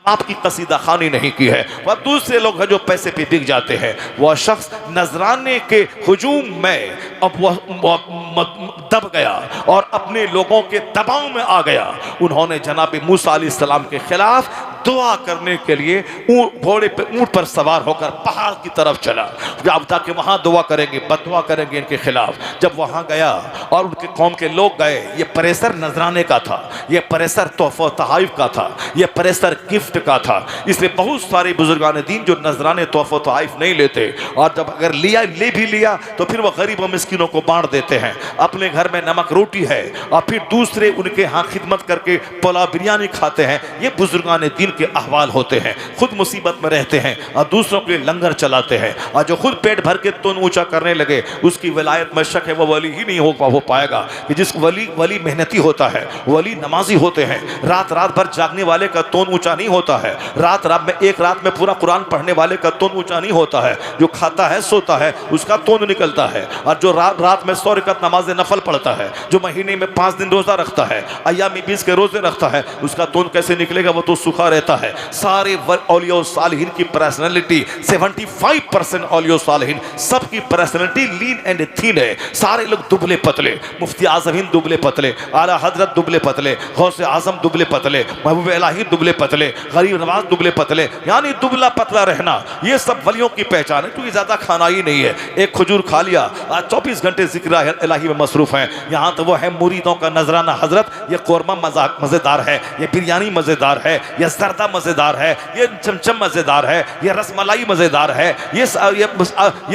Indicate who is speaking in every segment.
Speaker 1: आपकी कसीदा खानी नहीं की है। वह दूसरे लोग हैं जो पैसे पे बिक जाते हैं। वह शख्स नजराने के हुजूम में अब वह दब गया और अपने लोगों के दबाव में आ गया। उन्होंने जनाब मूसा अलैहिस्सलाम के खिलाफ दुआ करने के लिए घोड़े पे ऊंट पर सवार होकर पहाड़ की तरफ चला, अब ताकि वहां दुआ करेंगे, बददुआ करेंगे इनके खिलाफ। जब वहां गया और उनके कौम के लोग गए, ये प्रेशर नजराने का था, ये प्रेशर तोहफा तहाइफ का था, ये प्रेशर गिफ्ट का था। इसलिए बहुत सारे बुजुर्गान दीन जो नजराने तोहफा तहाइफ नहीं लेते, और जब अगर ले भी लिया तो फिर वो गरीब और मिस्किनों को बांट देते हैं। अपने घर में नमक रोटी है और फिर दूसरे उनके यहाँ खिदमत करके पुलाव बिरयानी खाते हैं। ये बुजुर्गान दीन के अहवाल होते हैं। खुद मुसीबत में रहते हैं और दूसरों के लिए लंगर चलाते हैं, और जो खुद पेट भर के तोन ऊंचा करने लगे उसकी विलायत में शक है, वो वली ही नहीं हो पाएगा। कि जिस वली मेहनती होता है, वली नमाजी होते हैं, रात भर जागने वाले का तोन ऊंचा नहीं होता है, एक रात में पूरा कुरान पढ़ने वाले का तोन ऊंचा नहीं होता है। जो खाता है सोता है उसका तोन निकलता है, और जो रात में 100 रकात नमाज नफल पढ़ता है, जो महीने में 5 दिन रोजा रखता है, अय्यामी 20 के रोजे रखता है, उसका तोन कैसे निकलेगा? वो तो सूखा रहता है। सारे औलिया सालिहीन की पर्सनालिटी 75% औलिया सालिहीन सबकी पर्सनालिटी लीन एंड थीन है। सारे लोग दुबले पतले, मुफ्ती आज़म हिंद दुबले पतले, आला हजरत दुबले पतले, गौसे आजम दुबले पतले, महबूब इलाही दुबले पतले, गरीब नवाज दुबले पतले, यानी दुबला पतला रहना ये सब वलियों की पहचान है। क्योंकि ज्यादा खाना ही नहीं है, एक खजूर खा लिया, आज 24 घंटे जिक्र इलाही में मसरूफ हैं। यहाँ तो वो है मुरीदों का नजराना, हजरत ये कौरमा मजेदार है, ये बिरयानी मजेदार है, ये जर्दा मजेदार है, ये चमचम मजेदार है, ये रसमलाई मजेदार है, ये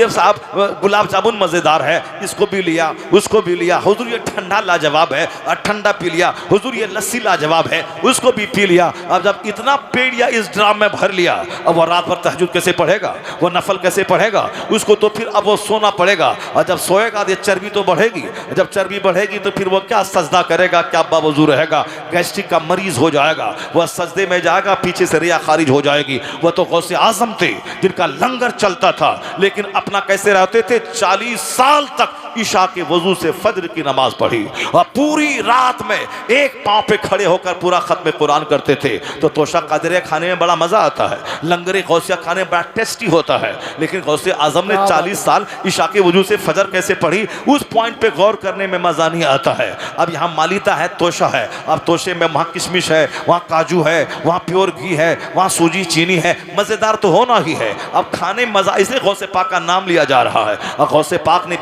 Speaker 1: साहब गुलाब जामुन मजेदार है, इसको भी लिया उसको भी लिया। हुजूर ये ठंडा लाजवाब है, और ठंडा पी लिया। हुजूर ये लस्सी लाजवाब है, उसको भी पी लिया। अब जब इतना पेड़ या इस ड्राम में भर लिया, अब वो रात भर तहज्जुद कैसे पढ़ेगा? वो नफल कैसे पढ़ेगा? उसको तो फिर अब वो सोना पड़ेगा, और जब सोएगा तो चर्बी तो बढ़ेगी, जब चर्बी बढ़ेगी तो फिर वो क्या सजदा करेगा, क्या बावजू रहेगा? गैस्ट्रिक का मरीज हो जाएगा, वह सजदे में जाएगा, पीछे से रिया खारिज हो जाएगी। वह तो गौसे आजम थे जिनका लंगर चलता था, लेकिन अपना कैसे रहते थे? 40 साल तक ईशा के वजू से फज्र की नमाज पढ़ी, और पूरी रात में एक पांव पे खड़े होकर पूरा खत्म कुरान करते थे। तो तोशा कादरिया खाने में बड़ा मजा आता है, लंगर गौसिया खाने में बड़ा टेस्टी होता है। लेकिन गौसे आजम ने 40 साल ईशा के वजू से फजर कैसे पढ़ी, उस पॉइंट पे गौर करने में मजा नहीं आता है। अब यहाँ मालिता है, तोशा है, अब तोशे में वहाँ किशमिश है, वहाँ काजू है, वहाँ प्योर घी है, वहाँ सूजी चीनी है, मजेदार तो होना ही है। अब खाने मजा, इसलिए गौसे पाक का नाम लिया जा रहा है। और गौसे पाक ने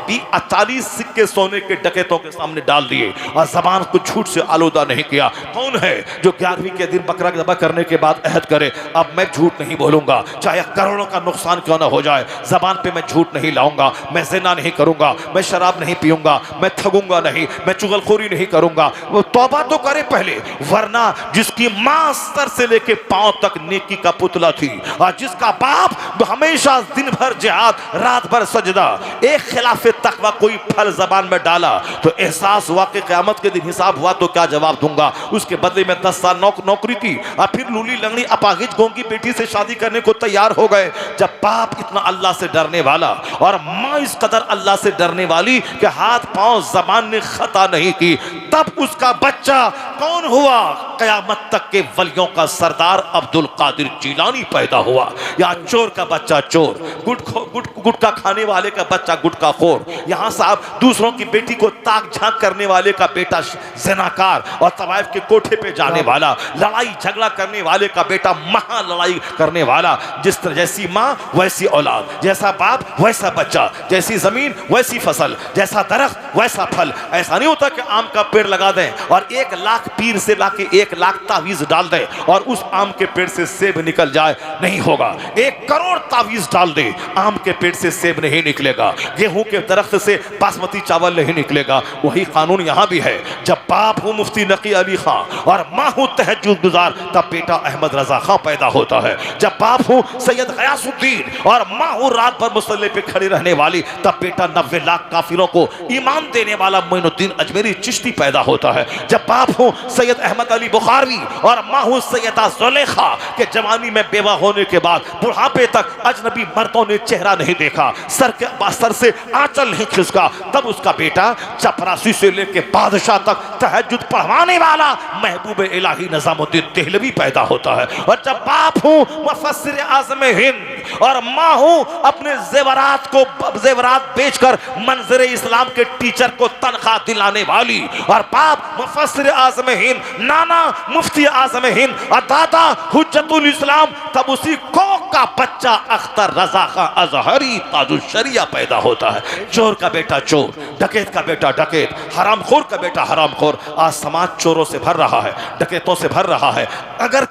Speaker 1: 40 सिक्के सोने के डकैतों के सामने डाल दिए और जबान को झूठ से आलूदा नहीं किया। कौन है जो 11वीं के दिन बकरा ज़बह करने के बाद अहद करे, अब मैं झूठ नहीं बोलूंगा, चाहे करोड़ों का नुकसान क्यों ना हो जाए, जबान पे मैं झूठ नहीं लाऊंगा, मैं ज़िना नहीं करूंगा, मैं शराब नहीं पीऊंगा, मैं ठगूंगा नहीं, मैं चुगलखोरी नहीं करूंगा। वो तौबा तो करे पहले, वरना जिसकी मां सर से लेके पांव तक नेकी का पुतला थी, और जिसका बाप हमेशा दिन भर जिहाद रात भर सजदा, एक खिलाफ तकवा कोई फल जबान में डाला तो एहसास हुआ कि क़यामत के दिन हिसाब हुआ तो क्या जवाब दूंगा। उसके बदले में 10 साल नौकरी की, और फिर लूली लंगड़ी अपाहिज गोंगी बेटी से शादी करने को तैयार हो गए। जब बाप इतना अल्लाह से डरने वाला और माँ इस कदर अल्लाह से डरने वाली कि हाथ पांव जबान ने खता नहीं की, तब उसका बच्चा कौन हुआ? क़यामत तक के वलियों का सरदार अब्दुल कादिर जीलानी पैदा हुआ। या चोर का बच्चा चोर, गुटखा खाने वाले का बच्चा गुटखा खोर, यहाँ साहब दूसरों की बेटी को ताक झांक करने वाले का बेटा ज़िनाकार, और तवाइफ के कोठे पे जाने वाला, लड़ाई झगड़ा करने वाले का बेटा महा लड़ाई करने वाला। जिस तरह जैसी माँ वैसी औलाद, जैसा बाप वैसा बच्चा, जैसी जमीन वैसी फसल, जैसा दरख्त वैसा फल। ऐसा नहीं होता कि आम का पेड़ लगा दें और 1 लाख पीर से लाके 1 लाख तावीज डाल दें और उस आम के पेड़ से सेब निकल जाए, नहीं होगा। 1 करोड़ तावीज डाल दे, आम के पेड़ से सेब नहीं निकलेगा, गेहूं के दरख्त से बासमती चावल नहीं निकलेगा। वही कानून यहाँ भी है। जब बाप हूँ मुफ्ती नकी अली खां और माँ हूँ तहज्जुद गुजार, तब बेटा अहमद रजा खां पैदा होता है। जब बाप हूँ सैयद गयासुद्दीन और माँ हूँ रात भर मुसल्ले पे खड़ी रहने वाली, तब बेटा 90 लाख काफिरों को ईमान देने वाला मोइनुद्दीन अजमेरी चिश्ती पैदा होता है। जब बाप हूँ सैयद अहमद अली बुखारी और माँ हूँ सैयदा ज़ुलेखा के जवानी में बेवा होने के बाद बुढ़ापे तक अजनबी मर्दों ने चेहरा नहीं देखा, सर से आंचल नहीं खिसका, तब उसका बेटा चपरासी से लेके बादशाह तक तहज्जुद पढ़वाने वाला महबूब इलाही निजामुद्दीन देहलवी पैदा होता है। और जब बाप हूँ मुफस्सिर आज़म हिंद और माँ हूँ अपने जेवरात बेचकर मंजर इस्लाम के टीचर को तनख्वाह दिलाने वाली, और बाप मुफस्सिर आज़म हिंद, नाना मुफ्ती आज़म हिंद और दादा हुज्जतुल इस्लाम, तब उसी कौक का बच्चा अख्तर रजा खां अजहरी ताजुल शरिया पैदा होता है। चोर का बेटा चोर, डकैत का बेटा डकैत, हरामखोर का बेटा हरामखोर। आज समाज चोरों से भर रहा है, डकैतों से भर रहा है। अगर